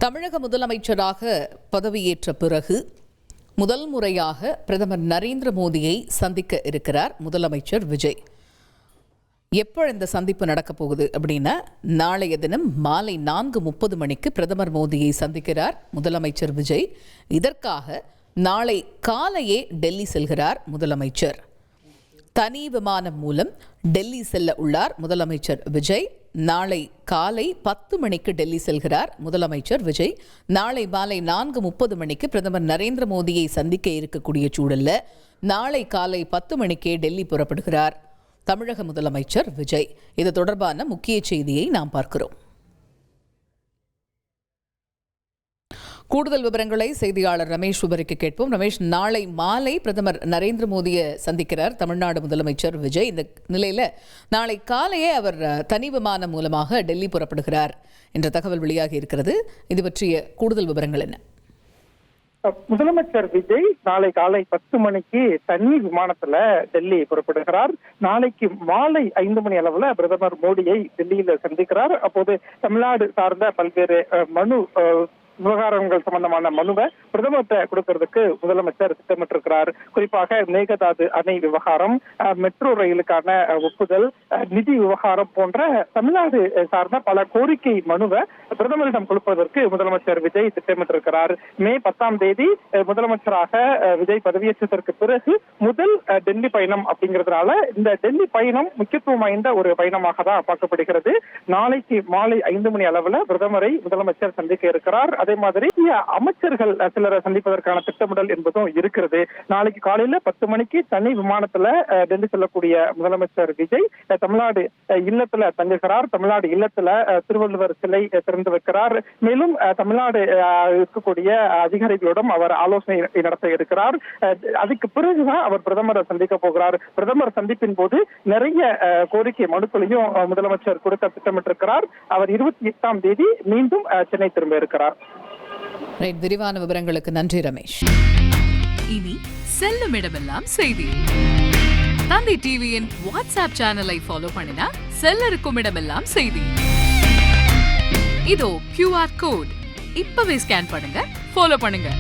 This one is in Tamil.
தமிழக முதலமைச்சராக பதவியேற்ற பிறகு முதல் முறையாக பிரதமர் நரேந்திர மோடியை சந்திக்க இருக்கிறார் முதலமைச்சர் விஜய். எப்போ இந்த சந்திப்பு நடக்க போகுது அப்படின்னா, நாளைய தினம் மாலை 4:30 மணிக்கு பிரதமர் மோடியை சந்திக்கிறார் முதலமைச்சர் விஜய். இதற்காக நாளை காலையே டெல்லி செல்கிறார் முதலமைச்சர். தனி விமானம் மூலம் டெல்லி செல்ல உள்ளார் முதலமைச்சர் விஜய். நாளை காலை 10 மணிக்கு டெல்லி செல்கிறார் முதலமைச்சர் விஜய். நாளை மாலை 4:30 மணிக்கு பிரதமர் நரேந்திர மோடியை சந்திக்க இருக்கக்கூடிய சூழல்ல நாளை காலை 10 மணிக்கே டெல்லி புறப்படுகிறார் தமிழக முதலமைச்சர் விஜய். இது தொடர்பான முக்கிய செய்தியை நாம் பார்க்கிறோம். கூடுதல் விவரங்களை செய்தியாளர் ரமேஷ் விவரிக்க கேட்போம். ரமேஷ், நாளை மாலை பிரதமர் நரேந்திர மோடியை சந்திக்கிறார் தமிழ்நாடு முதலமைச்சர் விஜய். இந்த நிலையில நாளை காலையே அவர் தனி விமானம் மூலமாக டெல்லி புறப்படுகிறார் என்ற தகவல் வெளியாகி இருக்கிறது. இது பற்றிய கூடுதல் விவரங்கள் என்ன? முதலமைச்சர் விஜய் நாளை காலை 10 மணிக்கு தனி விமானத்துல டெல்லி புறப்படுகிறார். நாளைக்கு மாலை 5 மணி அளவுல பிரதமர் மோடியை டெல்லியில சந்திக்கிறார். அப்போது தமிழ்நாடு சார்ந்த பல்வேறு விவகாரங்கள் சம்பந்தமான மனுவை பிரதமர்கிட்ட கொடுக்கறதுக்கு முதலமைச்சர் திட்டமிட்டிருக்கிறார். குறிப்பாக மேகதாது அணை விவகாரம், மெட்ரோ ரயிலுக்கான ஒப்புதல், நிதி விவகாரம் போன்ற தமிழ்நாடு சார்ந்த பல கோரிக்கை மனுவை பிரதமரிடம் கொடுப்பதற்கு முதலமைச்சர் விஜய் திட்டமிட்டிருக்கிறார். மே 10ஆம் தேதி முதலமைச்சராக விஜய் பதவியேற்றதற்கு பிறகு முதல் டெல்லி பயணம் அப்படிங்கிறதுனால இந்த டெல்லி பயணம் முக்கியத்துவம் வாய்ந்த ஒரு பயணமாக தான் பார்க்கப்படுகிறது. நாளைக்கு மாலை 5 மணி அளவுல பிரதமரை முதலமைச்சர் சந்திக்க இருக்கிறார். அதே மாதிரி அமைச்சர்கள் சிலரை சந்திப்பதற்கான திட்டமிடல் என்பதும் இருக்கிறது. நாளைக்கு காலையில 10 மணிக்கு தனி விமானத்துல டெல்லி செல்லக்கூடிய முதலமைச்சர் விஜய் தமிழ்நாடு இல்லத்துல தங்குகிறார். தமிழ்நாடு இல்லத்துல திருவள்ளுவர் சிலை திறந்து வைக்கிறார். மேலும் தமிழ்நாடு இருக்கக்கூடிய அதிகாரிகளிடம் அவர் ஆலோசனை நடத்த இருக்கிறார். அதுக்கு பிறகுதான் அவர் பிரதமரை சந்திக்க போகிறார். பிரதமர் சந்திப்பின் போது நிறைய கோரிக்கை மனுக்களையும் முதலமைச்சர் கொடுக்க திட்டமிட்டிருக்கிறார். அவர் 28ஆம் தேதி மீண்டும் சென்னை திரும்ப இருக்கிறார். விரிவான விவரங்களுக்கு நன்றி ரமேஷ். இனி செல்லும் இடமெல்லாம் செய்தி. தந்தி டிவியின் வாட்ஸ்அப் சேனலை ஃபாலோ பண்ணினா செல்ல இருக்கும் இடமெல்லாம் செய்தி. இதோ QR கோட் இப்பவே ஸ்கேன் பண்ணுங்க, ஃபாலோ பண்ணுங்க.